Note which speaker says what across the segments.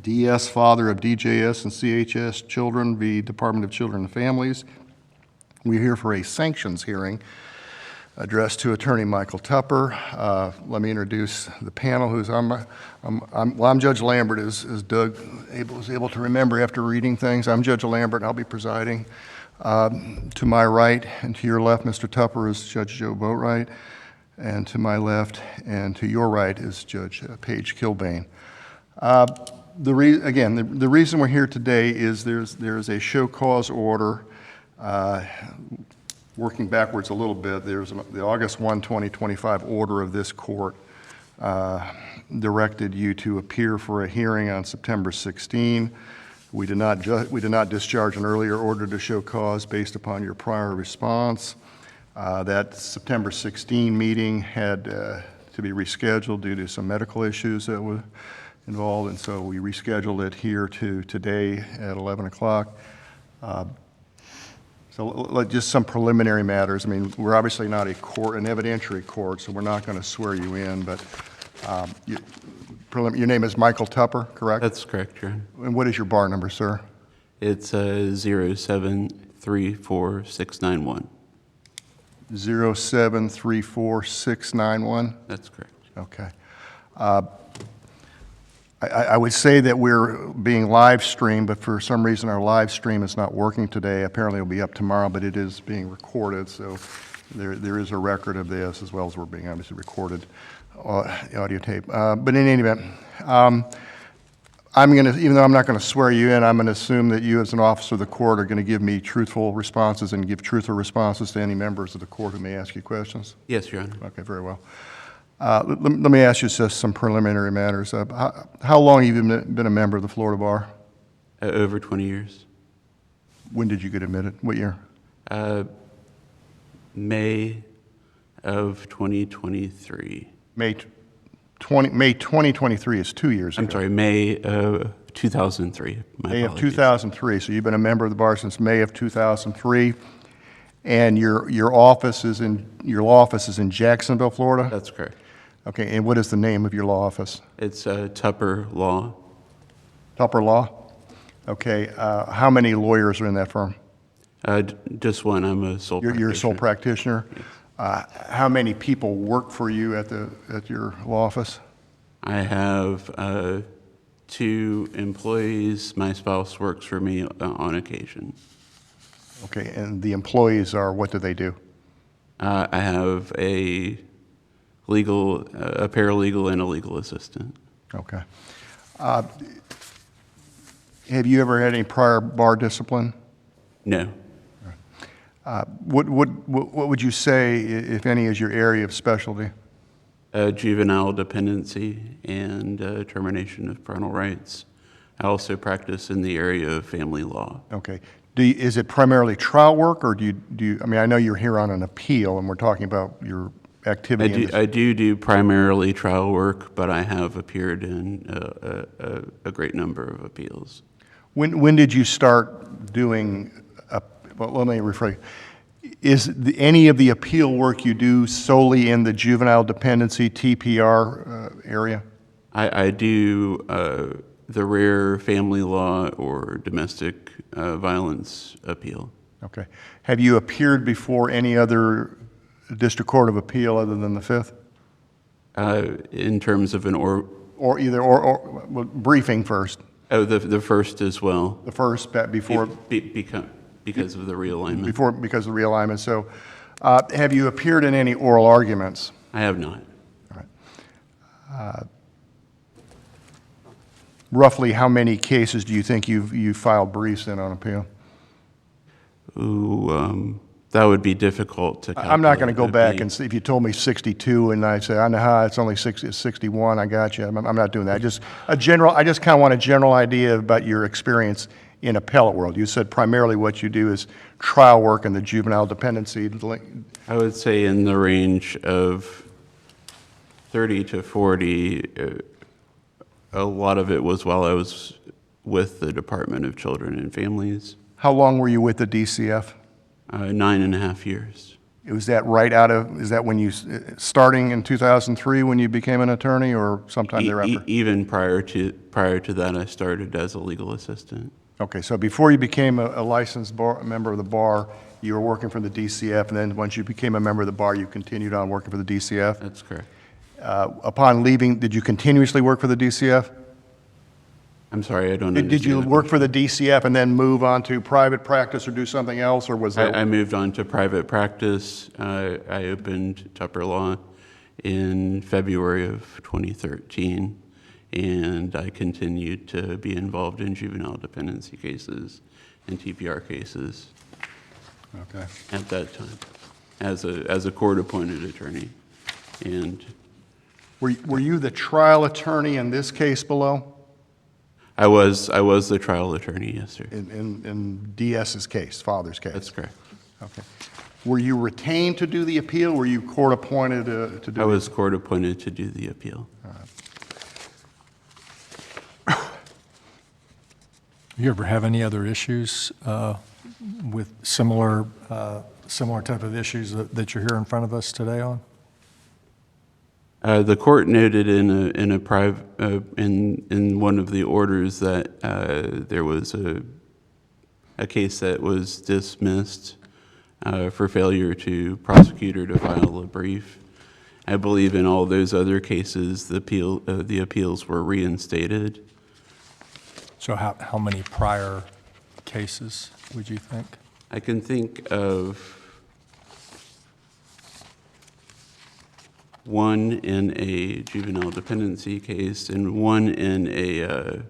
Speaker 1: DS, father of DJS and CHS children v. Department of Children and Families. We're here for a sanctions hearing addressed to Attorney Michael Tupper. Let me introduce the panel. I'm Judge Lambert, as Doug was able to remember after reading things. I'm Judge Lambert, and I'll be presiding. To my right and to your left, Mr. Tupper, is Judge Joe Boatwright, and to my left and to your right is Judge Paige Kilbane. The reason we're here today is there's a show cause order. Working backwards a little bit, there's the August 1, 2025 order of this court directed you to appear for a hearing on September 16. We did not discharge an earlier order to show cause based upon your prior response. That September 16 meeting had to be rescheduled due to some medical issues that were involved, and so we rescheduled it here to today at 11 o'clock. So just some preliminary matters. I mean, we're obviously not an evidentiary court, so we're not going to swear you in, but your name is Michael Tupper, correct?
Speaker 2: That's correct, Your Honor.
Speaker 1: And what is your bar number, sir?
Speaker 2: It's 0734691.
Speaker 1: 0734691?
Speaker 2: That's correct.
Speaker 1: Okay. I would say that we're being live streamed, but for some reason our live stream is not working today. Apparently it'll be up tomorrow, but it is being recorded, so there is a record of this, as well as we're being obviously recorded audio tape. But in any event, even though I'm not going to swear you in, I'm going to assume that you as an officer of the court are going to give me truthful responses and give truthful responses to any members of the court who may ask you questions.
Speaker 2: Yes, Your Honor.
Speaker 1: Okay, very well. Let me ask you just some preliminary matters. How long have you been a member of the Florida Bar?
Speaker 2: Over 20 years.
Speaker 1: When did you get admitted? What year?
Speaker 2: May of 2023.
Speaker 1: May 2023 is 2 years ago.
Speaker 2: I'm sorry, May of 2003.
Speaker 1: May of 2003. So you've been a member of the bar since May of 2003, and your law office is in Jacksonville, Florida?
Speaker 2: That's correct.
Speaker 1: Okay, and what is the name of your law office?
Speaker 2: It's Tupper Law.
Speaker 1: Tupper Law? Okay, how many lawyers are in that firm?
Speaker 2: Just one. I'm a sole practitioner.
Speaker 1: You're a sole practitioner?
Speaker 2: Yes.
Speaker 1: How many people work for you at your law office?
Speaker 2: I have 2 employees. My spouse works for me on occasion.
Speaker 1: Okay, and the employees are, what do they do?
Speaker 2: I have a paralegal, and a legal assistant.
Speaker 1: Okay. Have you ever had any prior bar discipline?
Speaker 2: No.
Speaker 1: What would you say, if any, is your area of specialty?
Speaker 2: Juvenile dependency and termination of parental rights. I also practice in the area of family law.
Speaker 1: Okay. Is it primarily trial work, or do you? I mean, I know you're here on an appeal, and we're talking about your activity.
Speaker 2: I do primarily trial work, but I have appeared in a great number of appeals.
Speaker 1: When did you start doing? Well, let me rephrase. Is any of the appeal work you do solely in the juvenile dependency TPR area?
Speaker 2: I do the rare family law or domestic violence appeal.
Speaker 1: Okay. Have you appeared before any other district court of appeal other than the Fifth?
Speaker 2: In terms of
Speaker 1: or briefing first.
Speaker 2: Oh, the first as well.
Speaker 1: The first before
Speaker 2: because of the realignment.
Speaker 1: Because of the realignment. So, have you appeared in any oral arguments?
Speaker 2: I have not.
Speaker 1: All right. Roughly how many cases do you think you've filed briefs in on appeal?
Speaker 2: Ooh, that would be difficult to calculate.
Speaker 1: I'm not going to go back and see if you told me 62 and I say, I know how it's only 61, I got you. I'm not doing that. I just kind of want a general idea about your experience in appellate world. You said primarily what you do is trial work in the juvenile dependency.
Speaker 2: I would say in the range of 30 to 40. A lot of it was while I was with the Department of Children and Families.
Speaker 1: How long were you with the DCF?
Speaker 2: 9.5 years.
Speaker 1: Was that right out of, is that when you, starting in 2003 when you became an attorney, or sometime thereafter?
Speaker 2: Even prior to that, I started as a legal assistant.
Speaker 1: Okay, so before you became a licensed member of the bar, you were working for the DCF, and then once you became a member of the bar, you continued on working for the DCF?
Speaker 2: That's correct.
Speaker 1: Upon leaving, did you continuously work for the DCF?
Speaker 2: I'm sorry, I don't
Speaker 1: Did
Speaker 2: understand.
Speaker 1: you
Speaker 2: the
Speaker 1: work for the DCF and then move on to private practice or do something else, or was that?
Speaker 2: I moved on to private practice. I opened Tupper Law in February of 2013, and I continued to be involved in juvenile dependency cases and TPR cases
Speaker 1: Okay.
Speaker 2: at that time as a court-appointed attorney. And
Speaker 1: Were you the trial attorney in this case below?
Speaker 2: I was the trial attorney, yes, sir.
Speaker 1: In DS's case, father's case?
Speaker 2: That's correct.
Speaker 1: Okay. Were you retained to do the appeal? Were you court-appointed to do?
Speaker 2: I was court-appointed to do the appeal.
Speaker 3: You ever have any other issues with similar type of issues that you're here in front of us today on?
Speaker 2: The court noted in one of the orders that there was a case that was dismissed for failure to prosecute or to file a brief. I believe in all those other cases, the appeals were reinstated.
Speaker 3: So how many prior cases would you think?
Speaker 2: I can think of one in a juvenile dependency case and one in a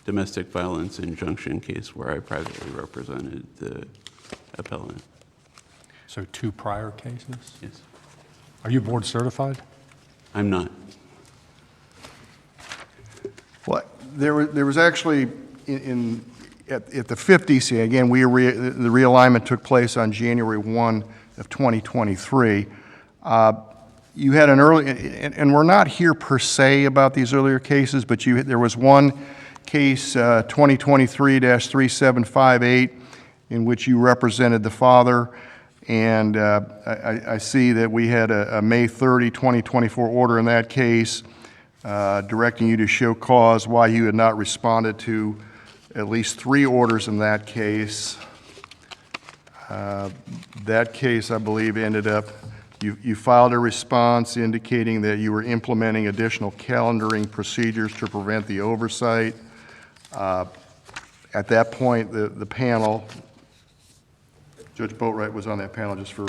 Speaker 2: domestic violence injunction case where I privately represented the appellant.
Speaker 3: So 2 prior cases?
Speaker 2: Yes.
Speaker 3: Are you board certified?
Speaker 2: I'm not.
Speaker 1: Well, there was actually, at the 50C, again, the realignment took place on January 1 of 2023. You had an early, and we're not here per se about these earlier cases, but there was one case, 2023-3758, in which you represented the father, and I see that we had a May 30, 2024 order in that case directing you to show cause why you had not responded to at least 3 orders in that case. That case, I believe, ended up, you filed a response indicating that you were implementing additional calendaring procedures to prevent the oversight. At that point, the panel, Judge Boatwright was on that panel just for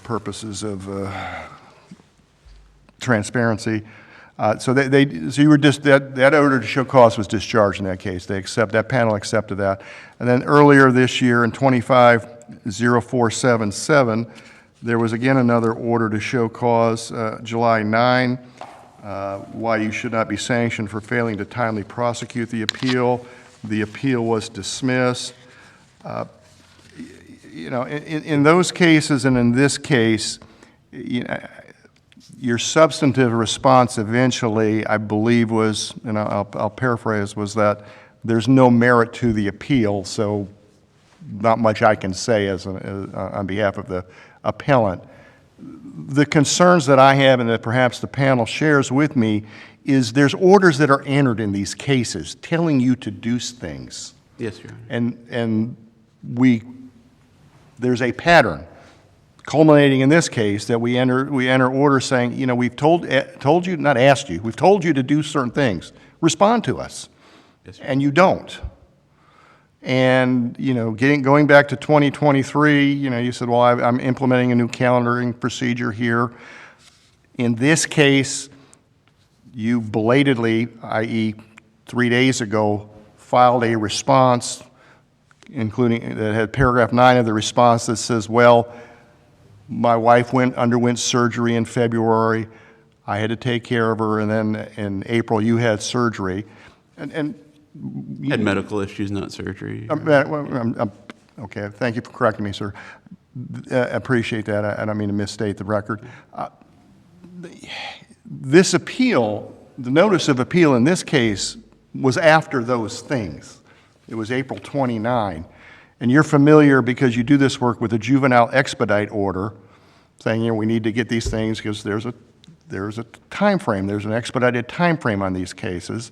Speaker 1: purposes of transparency. So you were just, that order to show cause was discharged in that case. That panel accepted that. And then earlier this year in 25-0477, there was again another order to show cause, July 9, why you should not be sanctioned for failing to timely prosecute the appeal. The appeal was dismissed. You know, in those cases and in this case, you know, your substantive response eventually, I believe, was, and I'll paraphrase, was that there's no merit to the appeal, so not much I can say on behalf of the appellant. The concerns that I have and that perhaps the panel shares with me is there's orders that are entered in these cases telling you to do things.
Speaker 2: Yes, Your Honor.
Speaker 1: And there's a pattern culminating in this case that we enter orders saying, you know, we've told you, not asked you, we've told you to do certain things. Respond to us.
Speaker 2: Yes, sir.
Speaker 1: And you don't. And, you know, going back to 2023, you know, you said, well, I'm implementing a new calendaring procedure here. In this case, you belatedly, i.e. 3 days ago, filed a response, including, that had paragraph 9 of the response that says, well, my wife underwent surgery in February. I had to take care of her, and then in April, you had surgery. And
Speaker 2: Had medical issues, not surgery.
Speaker 1: okay, thank you for correcting me, sir. I appreciate that. I don't mean to misstate the record. This appeal, the notice of appeal in this case, was after those things. It was April 29. And you're familiar, because you do this work, with the juvenile expedite order, saying, we need to get these things because there's a time frame, there's an expedited time frame on these cases.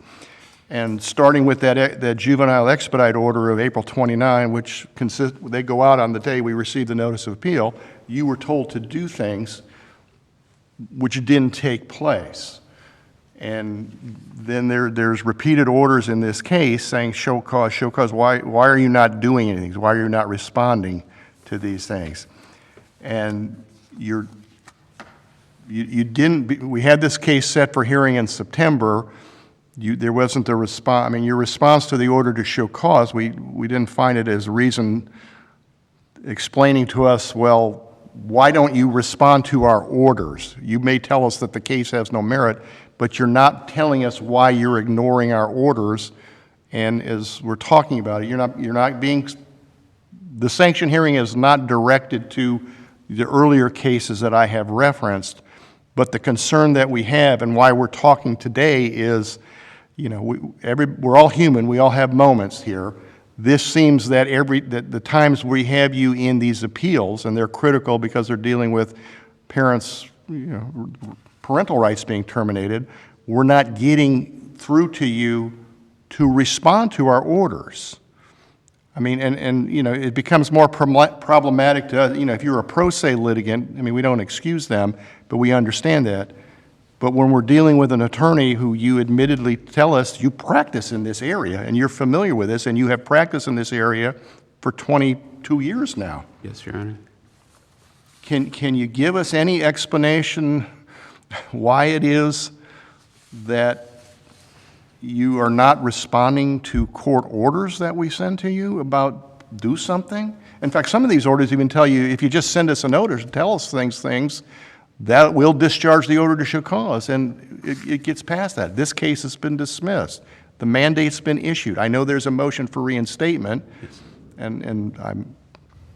Speaker 1: And starting with that juvenile expedite order of April 29, which they go out on the day we received the notice of appeal, you were told to do things which didn't take place. And then there's repeated orders in this case saying, show cause, why are you not doing anything? Why are you not responding to these things? And you didn't, we had this case set for hearing in September. There wasn't a response. I mean, your response to the order to show cause, we didn't find it as reason explaining to us, well, why don't you respond to our orders? You may tell us that the case has no merit, but you're not telling us why you're ignoring our orders. And as we're talking about it, you're not being, the sanction hearing is not directed to the earlier cases that I have referenced, but the concern that we have and why we're talking today is, we're all human, we all have moments here. This seems that the times we have you in these appeals, and they're critical because they're dealing with parents, parental rights being terminated, we're not getting through to you to respond to our orders. I mean, and it becomes more problematic to us, if you're a pro se litigant, I mean, we don't excuse them, but we understand that. But when we're dealing with an attorney who you admittedly tell us you practice in this area and you're familiar with this and you have practiced in this area for 22 years now.
Speaker 2: Yes, Your Honor.
Speaker 1: Can you give us any explanation why it is that you are not responding to court orders that we send to you about do something? In fact, some of these orders even tell you if you just send us a notice and tell us things, that will discharge the order to show cause, and it gets past that. This case has been dismissed. The mandate's been issued. I know there's a motion for reinstatement, and I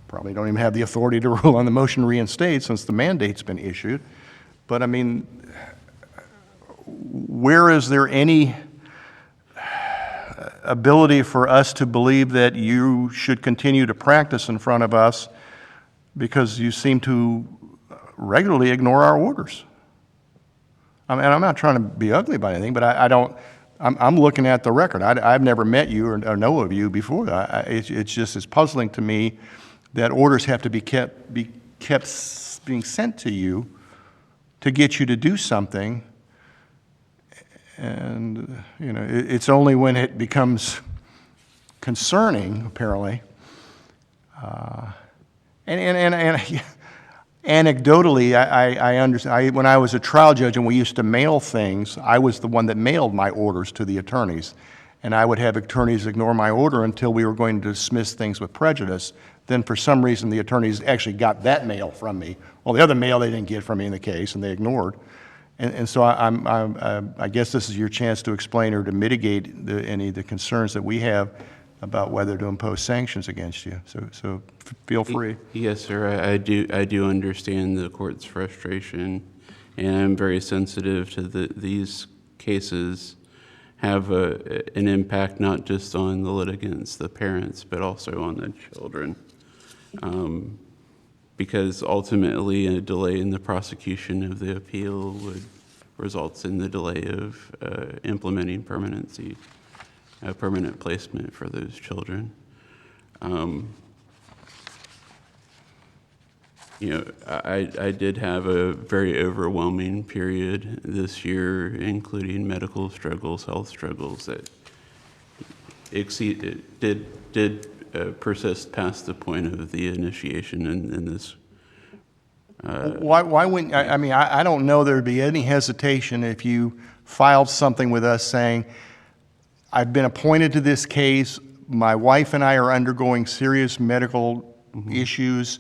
Speaker 1: probably don't even have the authority to rule on the motion to reinstate since the mandate's been issued. But I mean, where is there any ability for us to believe that you should continue to practice in front of us because you seem to regularly ignore our orders? I mean, I'm not trying to be ugly about anything, but I'm looking at the record. I've never met you or know of you before. It's just as puzzling to me that orders have to be kept being sent to you to get you to do something. And, it's only when it becomes concerning, apparently. Anecdotally, I understand. When I was a trial judge and we used to mail things, I was the one that mailed my orders to the attorneys. And I would have attorneys ignore my order until we were going to dismiss things with prejudice. Then for some reason, the attorneys actually got that mail from me. Well, the other mail they didn't get from me in the case, and they ignored. And so I guess this is your chance to explain or to mitigate any of the concerns that we have about whether to impose sanctions against you. So feel free.
Speaker 2: Yes, sir. I do understand the court's frustration, and I'm very sensitive to these cases have an impact not just on the litigants, the parents, but also on the children. Because ultimately a delay in the prosecution of the appeal would results in the delay of implementing permanent placement for those children. I did have a very overwhelming period this year, including medical struggles, health struggles that did persist past the point of the initiation in this.
Speaker 1: Why wouldn't, I don't know there'd be any hesitation if you filed something with us saying, I've been appointed to this case, my wife and I are undergoing serious medical issues,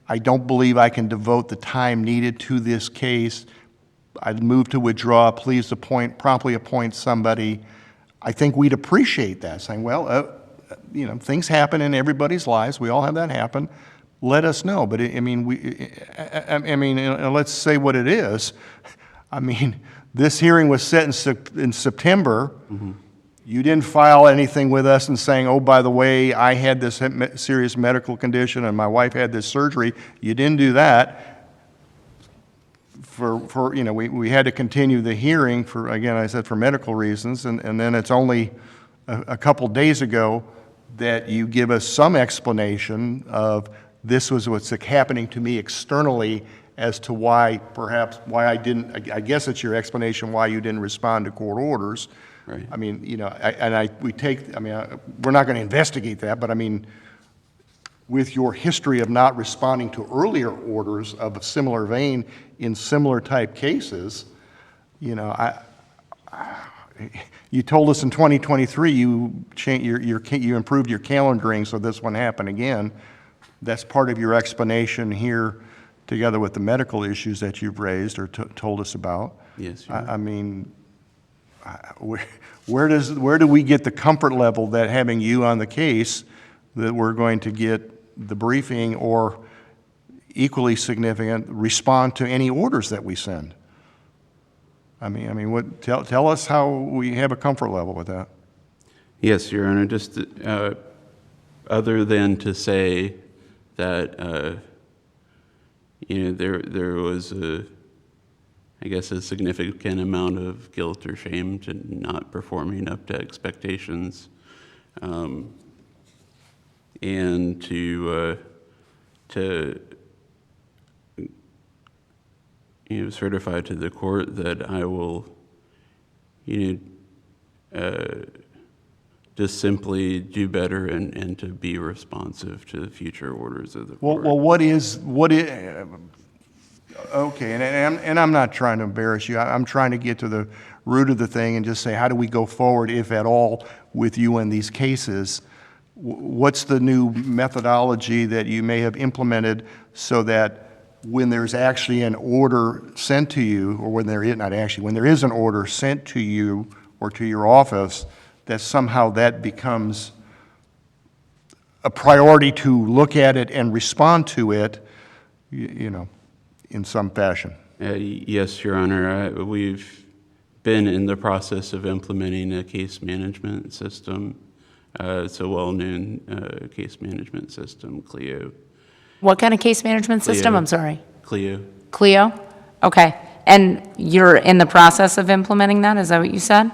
Speaker 1: I don't believe I can devote the time needed to this case, I'd move to withdraw, please promptly appoint somebody. I think we'd appreciate that, saying, well, things happen in everybody's lives, we all have that happen. Let us know. But let's say what it is. This hearing was set in September. You didn't file anything with us and saying, oh, by the way, I had this serious medical condition and my wife had this surgery. You didn't do that. We had to continue the hearing for, again, I said, for medical reasons, and then it's only a couple days ago that you give us some explanation of this was what's happening to me externally as to why I didn't, I guess it's your explanation why you didn't respond to court orders.
Speaker 2: Right.
Speaker 1: I mean, we're not going to investigate that, but I mean, with your history of not responding to earlier orders of a similar vein in similar type cases, you told us in 2023 you improved your calendaring so this won't happen again. That's part of your explanation here, together with the medical issues that you've raised or told us about.
Speaker 2: Yes.
Speaker 1: I mean, where do we get the comfort level that having you on the case, that we're going to get the briefing or equally significant respond to any orders that we send? Tell us how we have a comfort level with that.
Speaker 2: Yes, Your Honor. Just other than to say that there was a significant amount of guilt or shame to not performing up to expectations, and to certify to the court that I will, just simply do better and to be responsive to the future orders of the court.
Speaker 1: Well, okay, and I'm not trying to embarrass you. I'm trying to get to the root of the thing and just say, how do we go forward, if at all, with you in these cases? What's the new methodology that you may have implemented so that when there's actually an order sent to you, or when there is an order sent to you or to your office, that somehow that becomes a priority to look at it and respond to it, in some fashion?
Speaker 2: Yes, Your Honor. We've been in the process of implementing a case management system. It's a well-known case management system, Clio.
Speaker 4: What kind of case management system?
Speaker 2: Clio.
Speaker 4: I'm sorry.
Speaker 2: Clio.
Speaker 4: Clio? Okay. And you're in the process of implementing that? Is that what you said?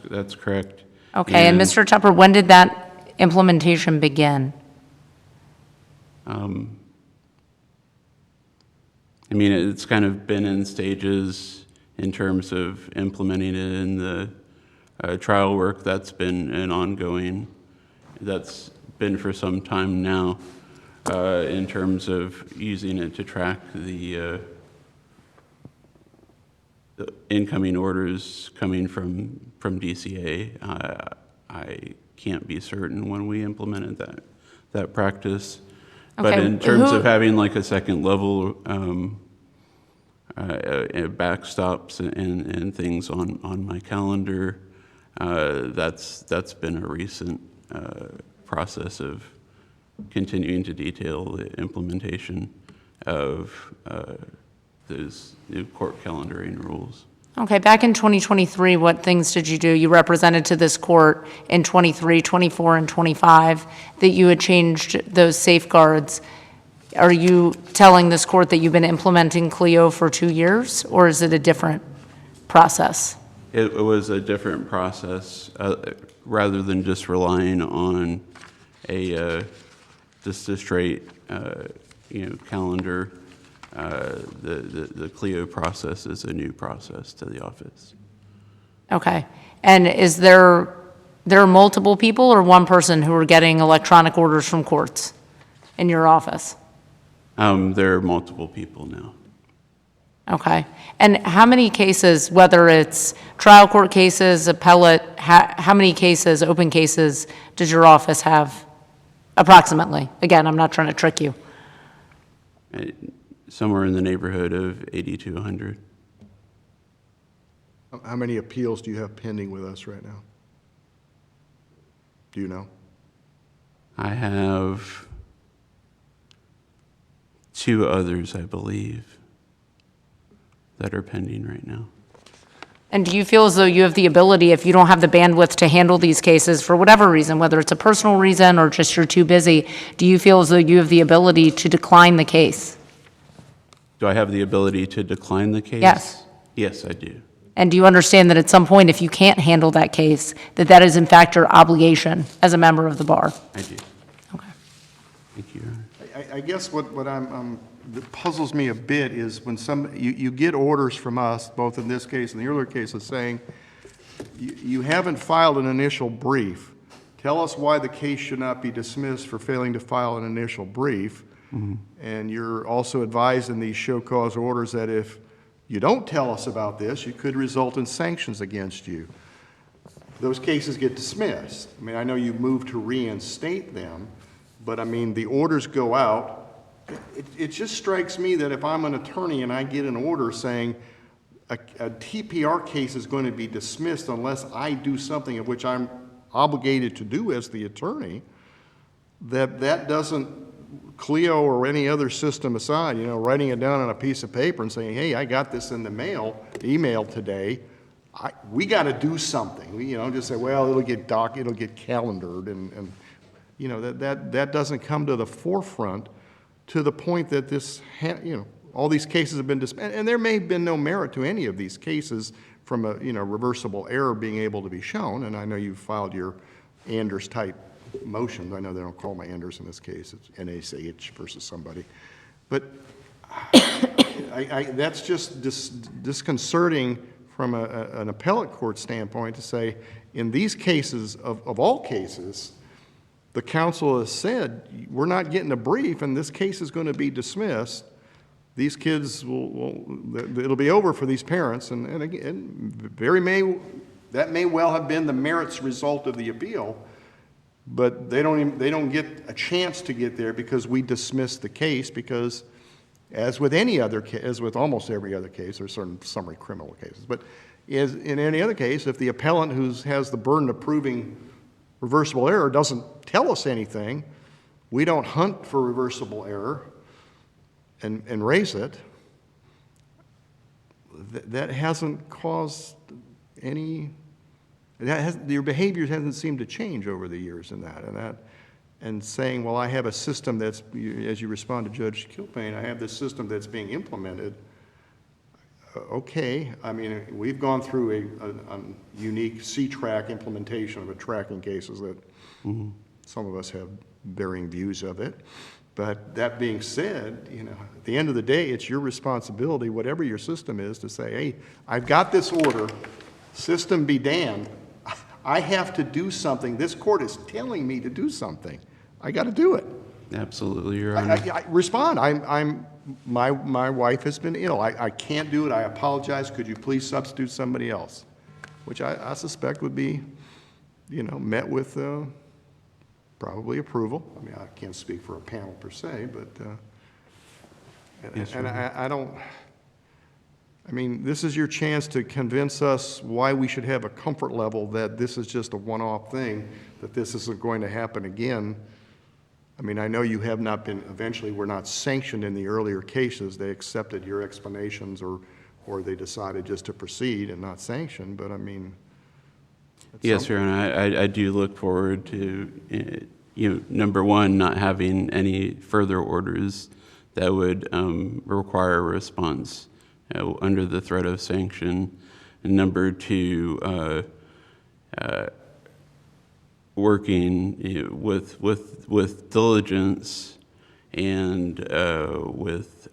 Speaker 2: That's correct.
Speaker 4: Okay. And Mr. Tupper, when did that implementation begin?
Speaker 2: It's kind of been in stages in terms of implementing it in the trial work. That's been an ongoing, that's been for some time now, in terms of using it to track the incoming orders coming from DCA. I can't be certain when we implemented that practice. But
Speaker 4: Okay,
Speaker 2: in terms
Speaker 4: who-
Speaker 2: of having like a second level backstops and things on my calendar, that's been a recent process of continuing to detail the implementation of those new court calendaring rules.
Speaker 4: Okay. Back in 2023, what things did you do? You represented to this court in 23, 24, and 25 that you had changed those safeguards. Are you telling this court that you've been implementing Clio for 2 years, or is it a different process?
Speaker 2: It was a different process, rather than just relying on just a straight, calendar. The Clio process is a new process to the office.
Speaker 4: Okay. And is there are multiple people or one person who are getting electronic orders from courts in your office?
Speaker 2: There are multiple people now.
Speaker 4: Okay. And how many cases, whether it's trial court cases, appellate, how many cases, open cases, does your office have approximately? Again, I'm not trying to trick you.
Speaker 2: Somewhere in the neighborhood of 80 to 100.
Speaker 1: How many appeals do you have pending with us right now? Do you know?
Speaker 2: I have 2 others, I believe, that are pending right now.
Speaker 4: And do you feel as though you have the ability, if you don't have the bandwidth to handle these cases for whatever reason, whether it's a personal reason or just you're too busy, do you feel as though you have the ability to decline the case?
Speaker 2: Do I have the ability to decline the case?
Speaker 4: Yes.
Speaker 2: Yes, I do.
Speaker 4: And do you understand that at some point, if you can't handle that case, that that is in fact your obligation as a member of the bar?
Speaker 2: I do.
Speaker 4: Okay.
Speaker 2: Thank you, Your Honor.
Speaker 1: I guess what that puzzles me a bit is when you get orders from us, both in this case and the earlier cases, saying, you haven't filed an initial brief. Tell us why the case should not be dismissed for failing to file an initial brief. And you're also advised in these show cause orders that if you don't tell us about this, you could result in sanctions against you. Those cases get dismissed. I mean, I know you moved to reinstate them, but I mean, the orders go out. It just strikes me that if I'm an attorney and I get an order saying a TPR case is going to be dismissed unless I do something of which I'm obligated to do as the attorney, that doesn't, Clio or any other system aside, writing it down on a piece of paper and saying, hey, I got this in the email today, we got to do something. Just say, well, it'll get calendared, and that doesn't come to the forefront to the point that this, all these cases have been dismissed, and there may have been no merit to any of these cases from a, reversible error being able to be shown, and I know you filed your Anders type motions. I know they don't call my Anders in this case, it's NACH versus somebody, but that's just disconcerting from an appellate court standpoint to say, in these cases, of all cases, the counsel has said, we're not getting a brief and this case is going to be dismissed. These kids it'll be over for these parents, and again, that may well have been the merits result of the appeal, but they don't get a chance to get there because we dismiss the case, because as with almost every other case, there's certain summary criminal cases, but as in any other case, if the appellant who has the burden of proving reversible error doesn't tell us anything, we don't hunt for reversible error and raise it, that hasn't caused any, your behavior hasn't seemed to change over the years in that, and saying, well, I have a system that's, as you respond to Judge Kilpain, I have this system that's being implemented. Okay, I mean, we've gone through a unique C-track implementation of a tracking cases that some of us have varying views of it. But that being said, at the end of the day, it's your responsibility, whatever your system is, to say, hey, I've got this order, system be damned. I have to do something. This court is telling me to do something. I got to do it.
Speaker 2: Absolutely, Your Honor.
Speaker 1: I respond. My wife has been ill. I can't do it. I apologize. Could you please substitute somebody else? Which I suspect would be, met with probably approval. I mean, I can't speak for a panel per se, but
Speaker 2: Yes,
Speaker 1: and
Speaker 2: Your
Speaker 1: I mean, this is your chance to convince us why we should have a comfort level that this is just a one-off thing, that this isn't going to happen again. I mean, I know you have not been, eventually were not sanctioned in the earlier cases. They accepted your explanations, or they decided just to proceed and not sanction, but I mean.
Speaker 2: Yes, Your Honor, I do look forward to, number one, not having any further orders that would require a response under the threat of sanction, and number two, working with diligence and with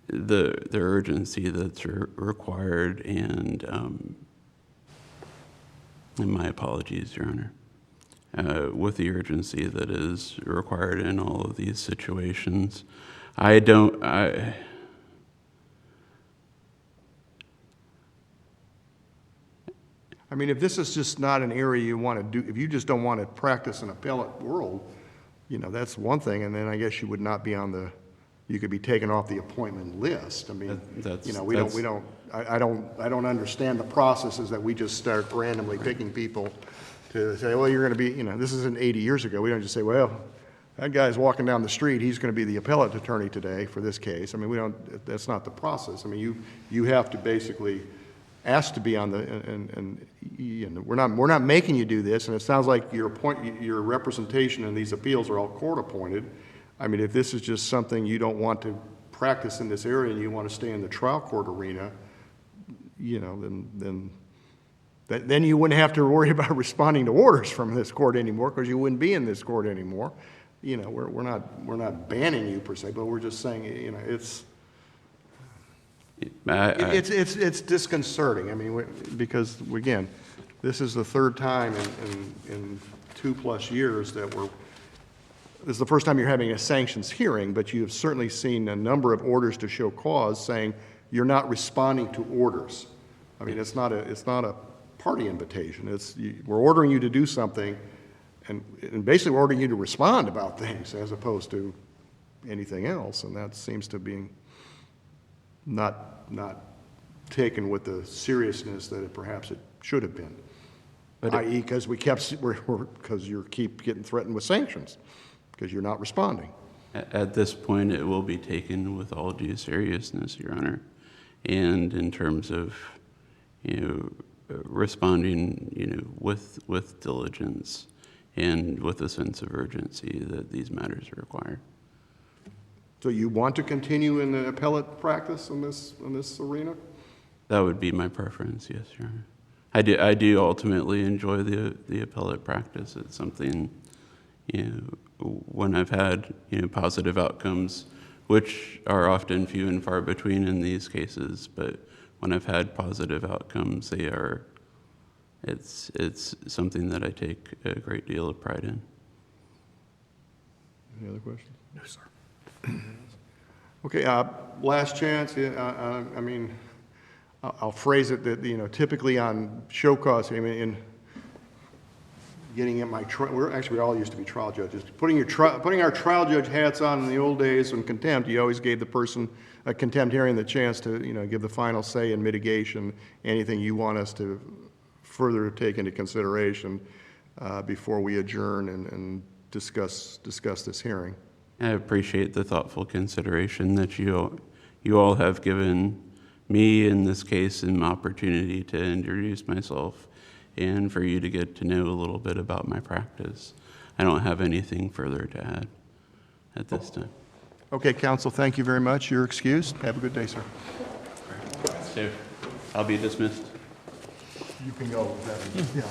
Speaker 2: the urgency that's required, and my apologies, Your Honor, with the urgency that is required in all of these situations.
Speaker 1: I mean, if this is just not an area you want to do, if you just don't want to practice in appellate world, that's one thing, and then I guess you would not be you could be taken off the appointment list. I mean, I don't understand the processes that we just start randomly picking people to say, well, you're going to be, this isn't 80 years ago. We don't just say, well, that guy's walking down the street, he's going to be the appellate attorney today for this case. I mean, we don't, that's not the process. I mean, you have to basically ask to be on the, and you know, we're not making you do this, and it sounds like your representation in these appeals are all court-appointed. I mean, if this is just something you don't want to practice in this area and you want to stay in the trial court arena, you know, then you wouldn't have to worry about responding to orders from this court anymore, because you wouldn't be in this court anymore. You know, we're not banning you per se, but we're just saying, you know, it's disconcerting. I mean, because again, this is the third time in 2+ years that this is the first time you're having a sanctions hearing, but you have certainly seen a number of orders to show cause saying you're not responding to orders. I mean, it's not a party invitation. We're ordering you to do something, and basically we're ordering you to respond about things as opposed to anything else, and that seems to be not taken with the seriousness that perhaps it should have been. I.e., because because you keep getting threatened with sanctions because you're not responding.
Speaker 2: At this point, it will be taken with all due seriousness, Your Honor, and in terms of, you know, responding, you know, with diligence and with a sense of urgency that these matters require.
Speaker 1: So you want to continue in the appellate practice in this arena?
Speaker 2: That would be my preference, yes, Your Honor. I do ultimately enjoy the appellate practice. It's something, you know, when I've had, you know, positive outcomes, which are often few and far between in these cases, but when I've had positive outcomes, it's something that I take a great deal of pride in.
Speaker 1: Any other questions? No, sir. Okay, last chance. I mean, I'll phrase it that, you know, typically on show cause, I mean, in getting at we all used to be trial judges. Putting our trial judge hats on in the old days in contempt, you always gave the person a contempt hearing the chance to, you know, give the final say in mitigation, anything you want us to further take into consideration before we adjourn and discuss this hearing.
Speaker 2: I appreciate the thoughtful consideration that you all have given me, in this case, an opportunity to introduce myself and for you to get to know a little bit about my practice. I don't have anything further to add at this time.
Speaker 1: Okay, counsel, thank you very much. You're excused. Have a good day, sir.
Speaker 2: So, I'll be dismissed.
Speaker 1: You can go. Yeah.